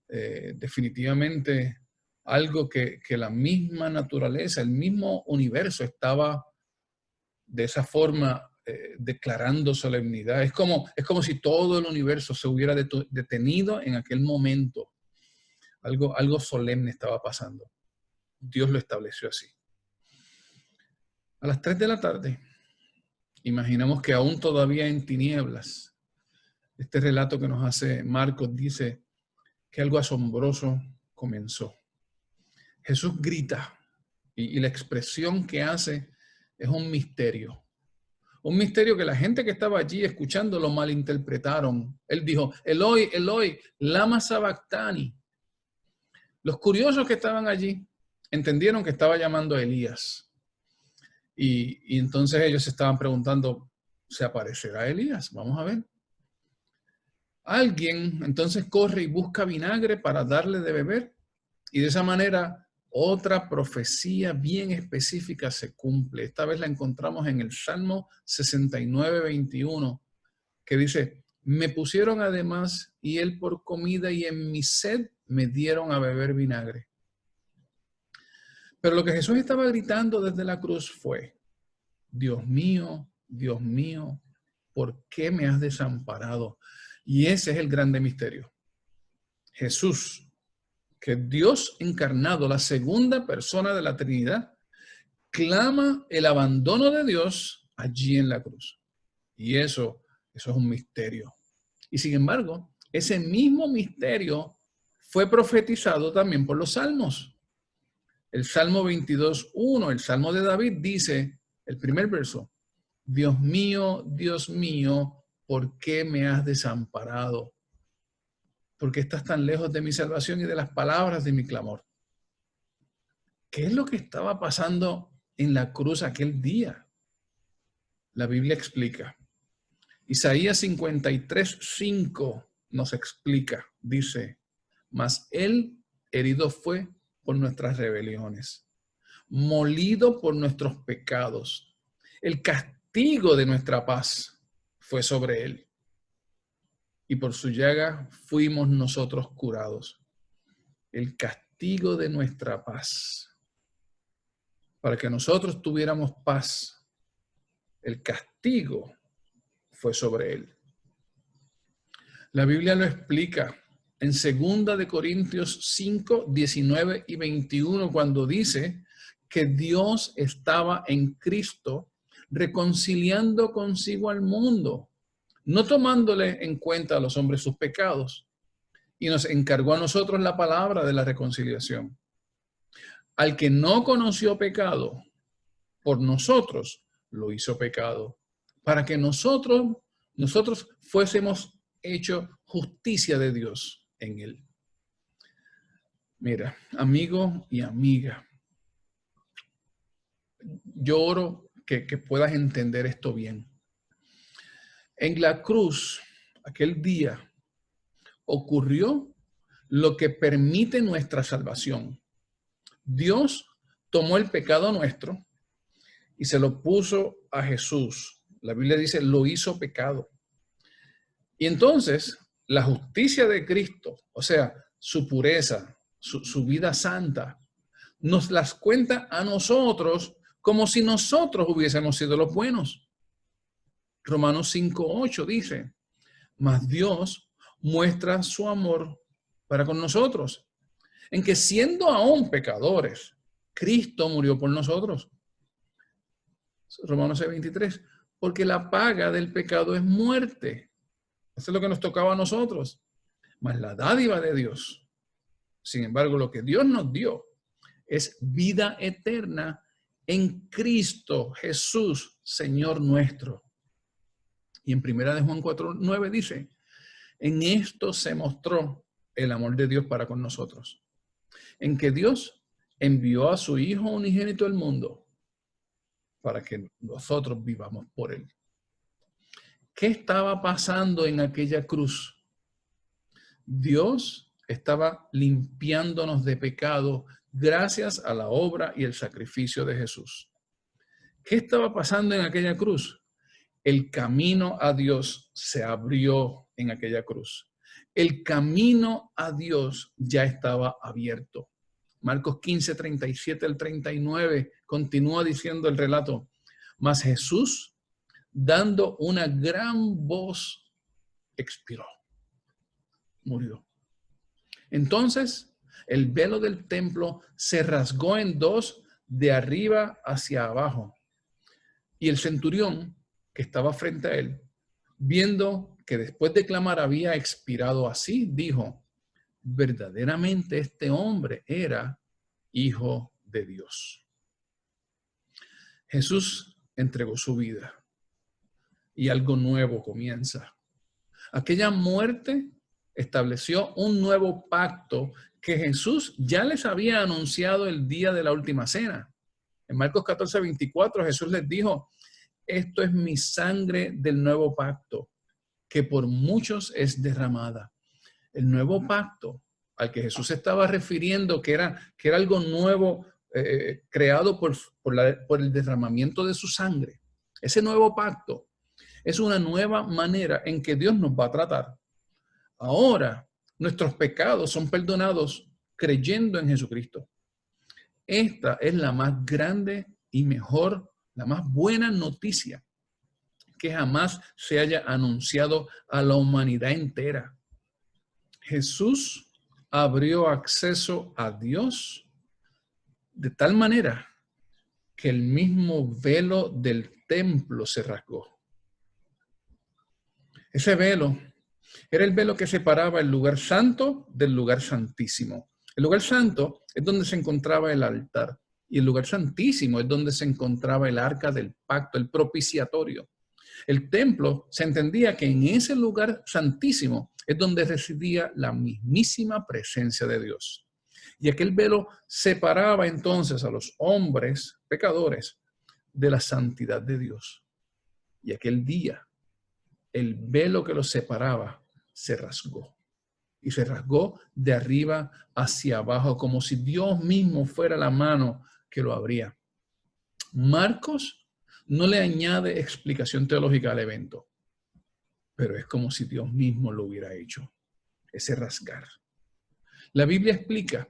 definitivamente algo que la misma naturaleza, el mismo universo estaba de esa forma declarando solemnidad. Es como si todo el universo se hubiera detenido en aquel momento. Algo solemne estaba pasando. Dios lo estableció así. A las 3 de la tarde, imaginamos que aún todavía en tinieblas, este relato que nos hace Marcos dice que algo asombroso comenzó. Jesús grita y la expresión que hace es un misterio. Un misterio que la gente que estaba allí escuchando lo malinterpretaron. Él dijo: Eloi, Eloi, lama sabactani. Los curiosos que estaban allí entendieron que estaba llamando a Elías. Y entonces ellos se estaban preguntando: ¿se aparecerá Elías? Vamos a ver. Alguien entonces corre y busca vinagre para darle de beber, y de esa manera otra profecía bien específica se cumple. Esta vez la encontramos en el Salmo 69, 21, que dice: me pusieron además y él por comida y en mi sed me dieron a beber vinagre. Pero lo que Jesús estaba gritando desde la cruz fue: Dios mío, ¿por qué me has desamparado? Y ese es el grande misterio. Jesús, que Dios encarnado, la segunda persona de la Trinidad, clama el abandono de Dios allí en la cruz. Y eso es un misterio. Y sin embargo, ese mismo misterio fue profetizado también por los salmos. El Salmo 22:1, el Salmo de David, dice, el primer verso: Dios mío, ¿por qué me has desamparado? ¿Por qué estás tan lejos de mi salvación y de las palabras de mi clamor? ¿Qué es lo que estaba pasando en la cruz aquel día? La Biblia explica. Isaías 53:5 nos explica. Dice: mas él herido fue por nuestras rebeliones, molido por nuestros pecados. El castigo de nuestra paz fue sobre él, y por su llaga fuimos nosotros curados. El castigo de nuestra paz, para que nosotros tuviéramos paz, el castigo fue sobre él. La Biblia lo explica en 2 Corintios 5, 19 y 21, cuando dice que Dios estaba en Cristo reconciliando consigo al mundo, no tomándole en cuenta a los hombres sus pecados, y nos encargó a nosotros la palabra de la reconciliación. Al que no conoció pecado, por nosotros lo hizo pecado, para que nosotros fuésemos hecho justicia de Dios en él. Mira, amigo y amiga, yo oro que puedas entender esto bien. En la cruz, aquel día, ocurrió lo que permite nuestra salvación. Dios tomó el pecado nuestro y se lo puso a Jesús. La Biblia dice, lo hizo pecado. Y entonces, la justicia de Cristo, o sea, su pureza, su vida santa, nos las cuenta a nosotros como si nosotros hubiésemos sido los buenos. Romanos 5:8 dice, mas Dios muestra su amor para con nosotros, en que siendo aún pecadores, Cristo murió por nosotros. Romanos 6:23, porque la paga del pecado es muerte. Eso es lo que nos tocaba a nosotros. Mas la dádiva de Dios, sin embargo, lo que Dios nos dio es vida eterna en Cristo Jesús, Señor nuestro. Y en 1 Juan 4:9 dice, en esto se mostró el amor de Dios para con nosotros, en que Dios envió a su Hijo unigénito al mundo para que nosotros vivamos por él. ¿Qué estaba pasando en aquella cruz? Dios estaba limpiándonos de pecado gracias a la obra y el sacrificio de Jesús. ¿Qué estaba pasando en aquella cruz? El camino a Dios se abrió en aquella cruz. El camino a Dios ya estaba abierto. Marcos 15, 37 al 39 continúa diciendo el relato. Mas Jesús, dando una gran voz, expiró. Murió. Entonces, el velo del templo se rasgó en dos de arriba hacia abajo. Y el centurión, que estaba frente a él, viendo que después de clamar había expirado así, dijo, verdaderamente este hombre era Hijo de Dios. Jesús entregó su vida y algo nuevo comienza. Aquella muerte estableció un nuevo pacto que Jesús ya les había anunciado el día de la última cena. En Marcos 14:24 Jesús les dijo, esto es mi sangre del nuevo pacto, que por muchos es derramada. El nuevo pacto al que Jesús se estaba refiriendo, que era algo nuevo creado por el derramamiento de su sangre. Ese nuevo pacto es una nueva manera en que Dios nos va a tratar. Ahora, nuestros pecados son perdonados creyendo en Jesucristo. Esta es la más grande y mejor, la más buena noticia que jamás se haya anunciado a la humanidad entera. Jesús abrió acceso a Dios de tal manera que el mismo velo del templo se rasgó. Ese velo era el velo que separaba el lugar santo del lugar santísimo. El lugar santo es donde se encontraba el altar y el lugar santísimo es donde se encontraba el arca del pacto, el propiciatorio. El templo se entendía que en ese lugar santísimo es donde residía la mismísima presencia de Dios. Y aquel velo separaba entonces a los hombres pecadores de la santidad de Dios. Y aquel día, el velo que los separaba se rasgó. Y se rasgó de arriba hacia abajo, como si Dios mismo fuera la mano que lo abría. Marcos no le añade explicación teológica al evento, pero es como si Dios mismo lo hubiera hecho, ese rasgar. La Biblia explica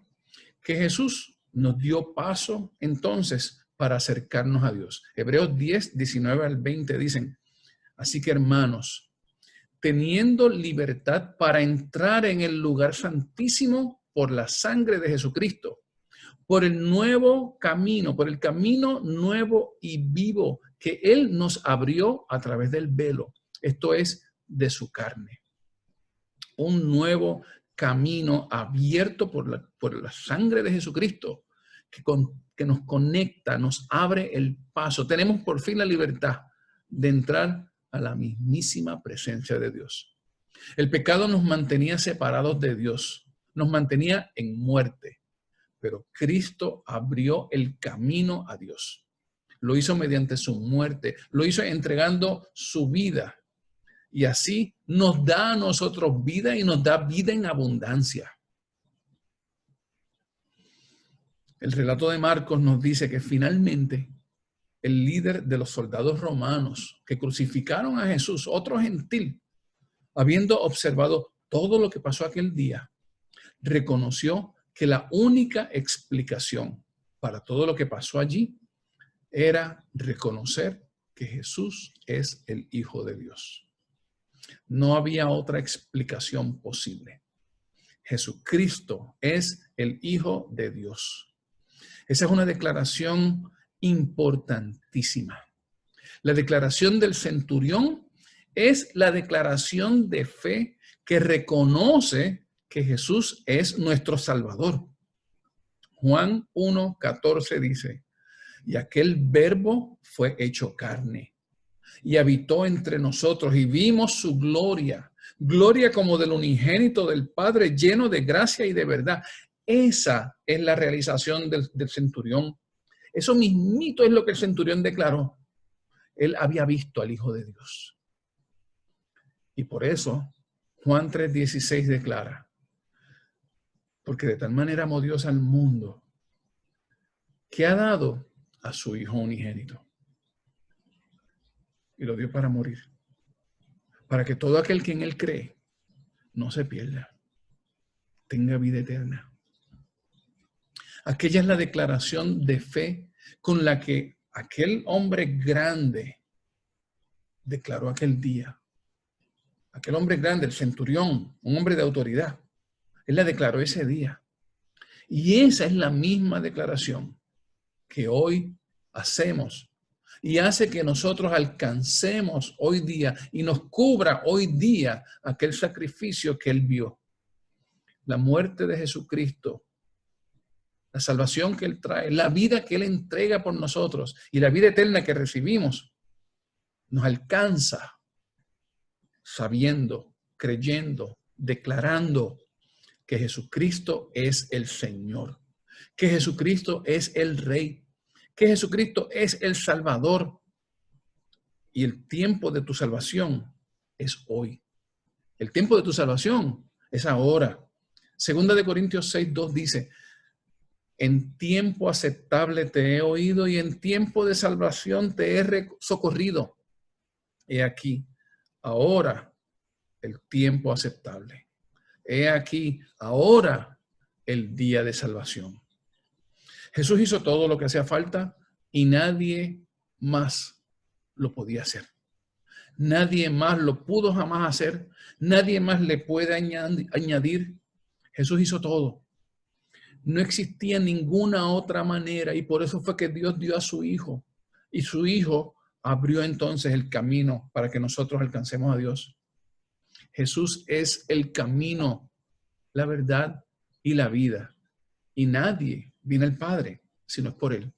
que Jesús nos dio paso entonces para acercarnos a Dios. Hebreos 10, 19 al 20 dicen, así que hermanos, teniendo libertad para entrar en el lugar santísimo por la sangre de Jesucristo, por el nuevo camino, por el camino nuevo y vivo que Él nos abrió a través del velo, esto es, de su carne. Un nuevo camino abierto por la sangre de Jesucristo que nos conecta, nos abre el paso. Tenemos por fin la libertad de entrar a la mismísima presencia de Dios. El pecado nos mantenía separados de Dios, nos mantenía en muerte, pero Cristo abrió el camino a Dios. Lo hizo mediante su muerte, lo hizo entregando su vida. Y así nos da a nosotros vida y nos da vida en abundancia. El relato de Marcos nos dice que finalmente el líder de los soldados romanos que crucificaron a Jesús, otro gentil, habiendo observado todo lo que pasó aquel día, reconoció que la única explicación para todo lo que pasó allí era reconocer que Jesús es el Hijo de Dios. No había otra explicación posible. Jesucristo es el Hijo de Dios. Esa es una declaración importantísima. La declaración del centurión es la declaración de fe que reconoce que Jesús es nuestro Salvador. Juan 1:14 dice, y aquel verbo fue hecho carne y habitó entre nosotros y vimos su gloria, gloria como del unigénito del Padre, lleno de gracia y de verdad. Esa es la realización del centurión. Eso mismito es lo que el centurión declaró. Él había visto al Hijo de Dios. Y por eso Juan 3:16 declara, porque de tal manera amó Dios al mundo que ha dado a su Hijo unigénito. Y lo dio para morir, para que todo aquel que en Él cree no se pierda, tenga vida eterna. Aquella es la declaración de fe con la que aquel hombre grande declaró aquel día. Aquel hombre grande, el centurión, un hombre de autoridad, él la declaró ese día. Y esa es la misma declaración que hoy hacemos y hace que nosotros alcancemos hoy día y nos cubra hoy día aquel sacrificio que Él vio. La muerte de Jesucristo, la salvación que Él trae, la vida que Él entrega por nosotros y la vida eterna que recibimos, nos alcanza sabiendo, creyendo, declarando que Jesucristo es el Señor, que Jesucristo es el Rey, que Jesucristo es el Salvador. Y el tiempo de tu salvación es hoy. El tiempo de tu salvación es ahora. Segunda de Corintios 6:2 dice, en tiempo aceptable te he oído y en tiempo de salvación te he socorrido. He aquí, ahora el tiempo aceptable. He aquí, ahora el día de salvación. Jesús hizo todo lo que hacía falta y nadie más lo podía hacer. Nadie más lo pudo jamás hacer. Nadie más le puede añadir. Jesús hizo todo. No existía ninguna otra manera y por eso fue que Dios dio a su Hijo. Y su Hijo abrió entonces el camino para que nosotros alcancemos a Dios. Jesús es el camino, la verdad y la vida. Y nadie viene al Padre si no es por Él.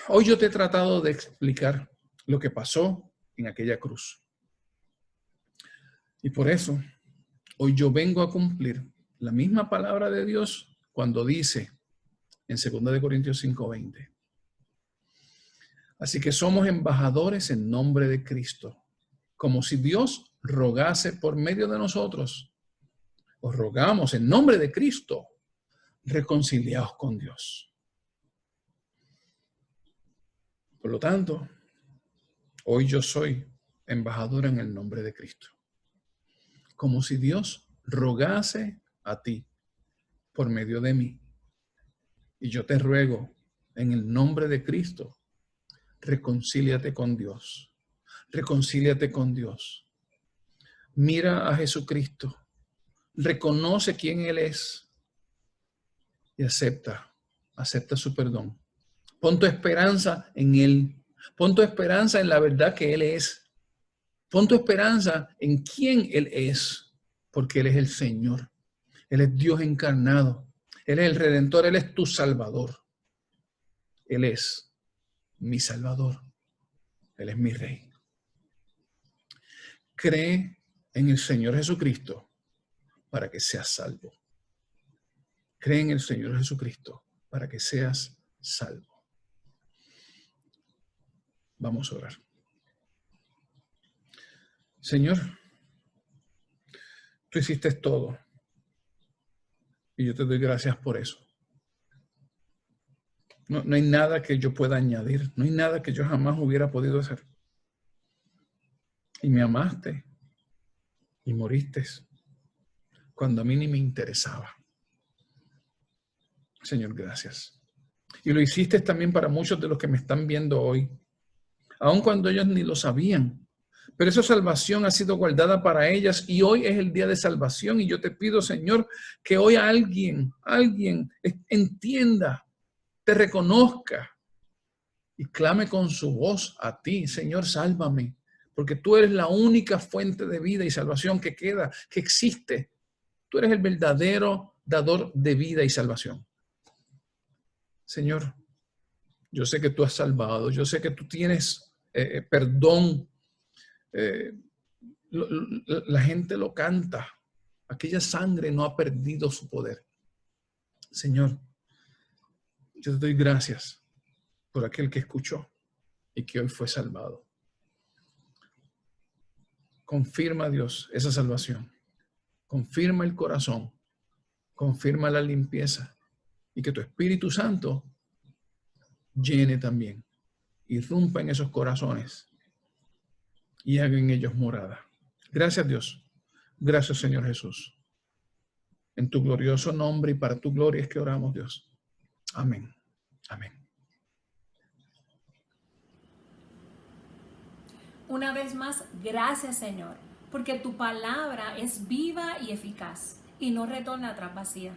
Hoy yo te he tratado de explicar lo que pasó en aquella cruz. Y por eso, hoy yo vengo a cumplir la misma palabra de Dios cuando dice en 2 Corintios 5:20. Así que somos embajadores en nombre de Cristo, como si Dios rogase por medio de nosotros. Os rogamos en nombre de Cristo, reconciliaos con Dios. Por lo tanto, hoy yo soy embajador en el nombre de Cristo. Como si Dios rogase a ti por medio de mí. Y yo te ruego en el nombre de Cristo, reconcíliate con Dios. reconcíliate con Dios. Mira a Jesucristo. Reconoce quién Él es y acepta su perdón. Pon tu esperanza en Él. Pon tu esperanza en la verdad que Él es. Pon tu esperanza en quién Él es, porque Él es el Señor. Él es Dios encarnado. Él es el Redentor. Él es tu Salvador. Él es mi Salvador. Él es mi Rey. Cree en el Señor Jesucristo para que seas salvo. Cree en el Señor Jesucristo para que seas salvo. Vamos a orar. Señor, tú hiciste todo y yo te doy gracias por eso. No hay nada que yo pueda añadir, no hay nada que yo jamás hubiera podido hacer. Y me amaste y moriste cuando a mí ni me interesaba. Señor, gracias. Y lo hiciste también para muchos de los que me están viendo hoy, aun cuando ellos ni lo sabían. Pero esa salvación ha sido guardada para ellas y hoy es el día de salvación. Y yo te pido, Señor, que hoy alguien entienda, te reconozca y clame con su voz a ti. Señor, sálvame, porque tú eres la única fuente de vida y salvación que queda, que existe. Tú eres el verdadero dador de vida y salvación. Señor, yo sé que tú has salvado, yo sé que tú tienes perdón. La gente lo canta. Aquella sangre no ha perdido su poder. Señor, yo te doy gracias por aquel que escuchó y que hoy fue salvado. Confirma, Dios, esa salvación. Confirma el corazón. Confirma la limpieza. Y que tu Espíritu Santo llene también. Irrumpa en esos corazones y haga en ellos morada. Gracias, Dios. Gracias, Señor Jesús. En tu glorioso nombre y para tu gloria es que oramos, Dios. Amén. Amén. Una vez más, gracias, Señor, porque tu palabra es viva y eficaz y no retorna atrás vacía.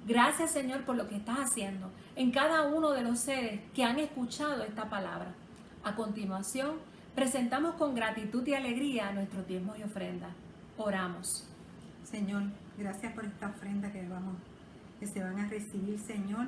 Gracias, Señor, por lo que estás haciendo en cada uno de los seres que han escuchado esta palabra. A continuación, presentamos con gratitud y alegría nuestros diezmos y ofrendas. Oramos. Señor, gracias por esta ofrenda que se van a recibir, Señor.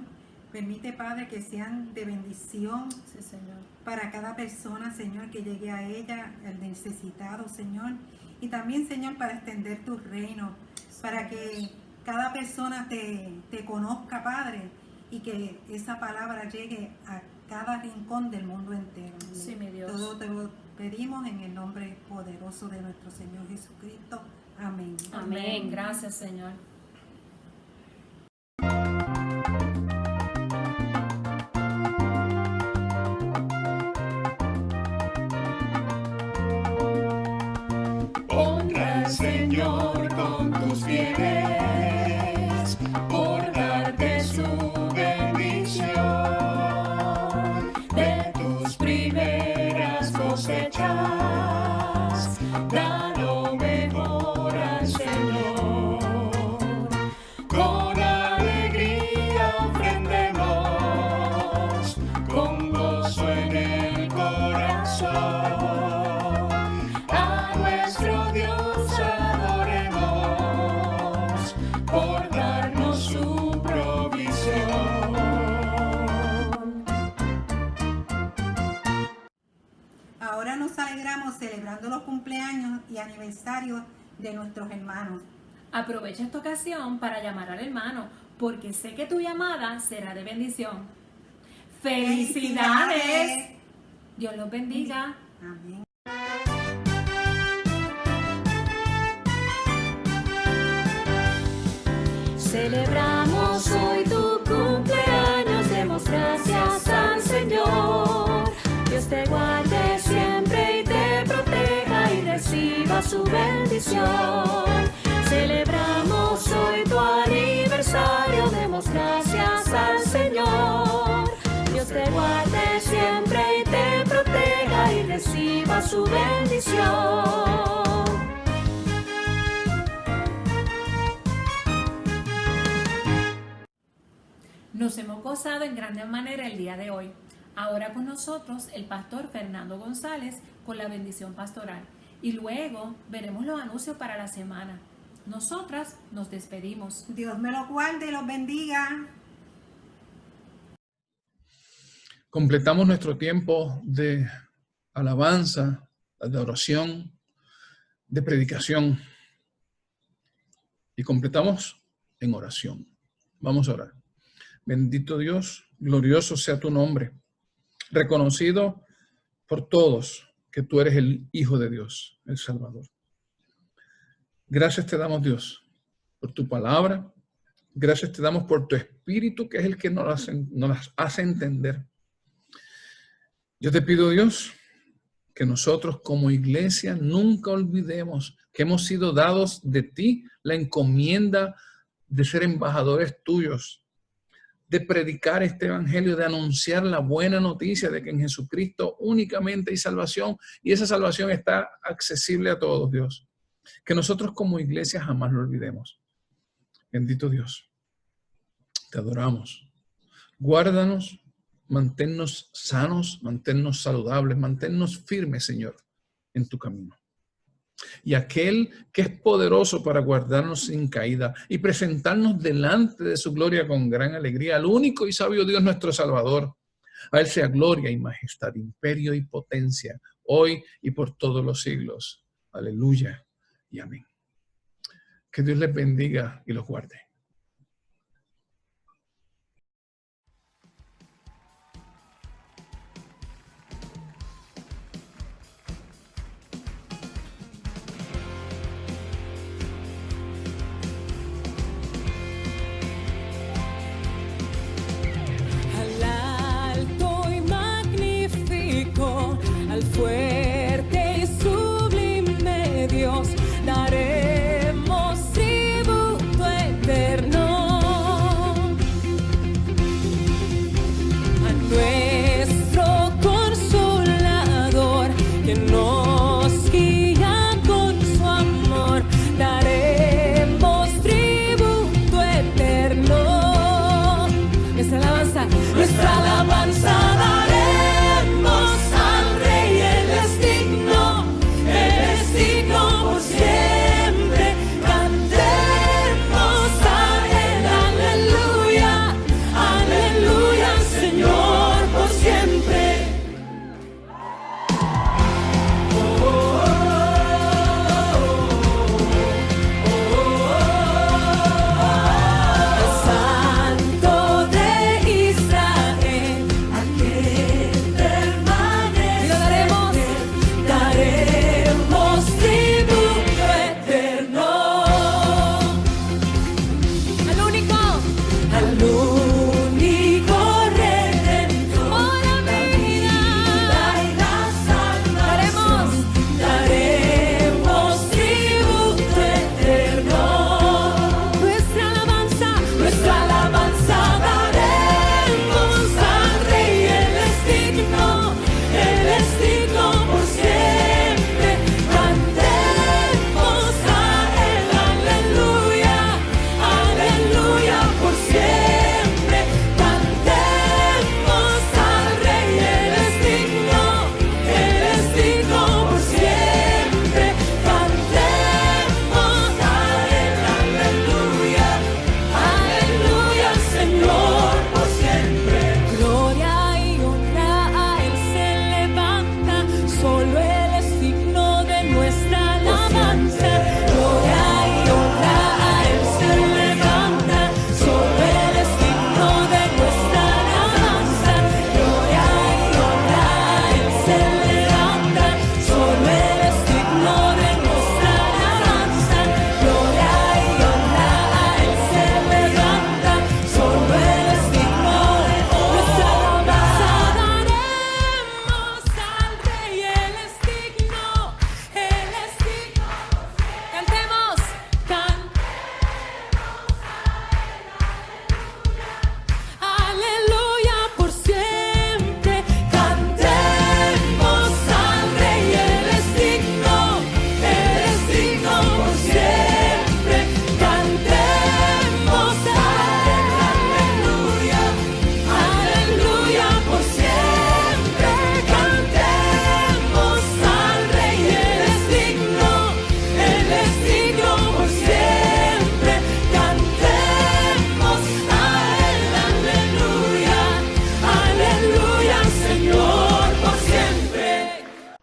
Permite, Padre, que sean de bendición, Sí, Señor. para cada persona, Señor, que llegue a ella, el necesitado, Señor. Y también, Señor, para extender tu reino, para que cada persona te conozca, Padre, y que esa palabra llegue a cada rincón del mundo entero. Sí, mi Dios. Todo te lo pedimos en el nombre poderoso de nuestro Señor Jesucristo. Amén. Amén. Gracias, Señor. Honra al Señor con tus bienes, por darte su bendición. De tus primeras cosechas, da lo mejor al Señor. Con alegría ofrendemos, con gozo en el corazón. Ahora nos alegramos celebrando los cumpleaños y aniversarios de nuestros hermanos. Aprovecha esta ocasión para llamar al hermano, porque sé que tu llamada será de bendición. ¡Felicidades! Dios los bendiga. Amén. Celebramos hoy tu cumpleaños, demos gracias al Señor. Dios te guarde siempre y te proteja y reciba su bendición. Celebramos hoy tu aniversario, demos gracias al Señor. Dios te guarde siempre y te proteja y reciba su su bendición. Nos hemos gozado en grande manera el día de hoy. Ahora con nosotros el pastor Fernando González con la bendición pastoral. Y luego veremos los anuncios para la semana. Nosotras nos despedimos. Dios me los guarde y los bendiga. Completamos nuestro tiempo de alabanza, de oración, de predicación. Y completamos en oración. Vamos a orar. Bendito Dios, glorioso sea tu nombre, reconocido por todos que tú eres el Hijo de Dios, el Salvador. Gracias te damos, Dios, por tu palabra. Gracias te damos por tu Espíritu, que es el que nos las hace entender. Yo te pido, Dios, que nosotros como iglesia nunca olvidemos que hemos sido dados de ti la encomienda de ser embajadores tuyos, de predicar este evangelio, de anunciar la buena noticia de que en Jesucristo únicamente hay salvación y esa salvación está accesible a todos, Dios. Que nosotros como iglesia jamás lo olvidemos. Bendito Dios, te adoramos. Guárdanos, manténnos sanos, manténnos saludables, manténnos firmes, Señor, en tu camino. Y aquel que es poderoso para guardarnos sin caída y presentarnos delante de su gloria con gran alegría, al único y sabio Dios nuestro Salvador. A él sea gloria y majestad, imperio y potencia, hoy y por todos los siglos. Aleluya y amén. Que Dios les bendiga y los guarde.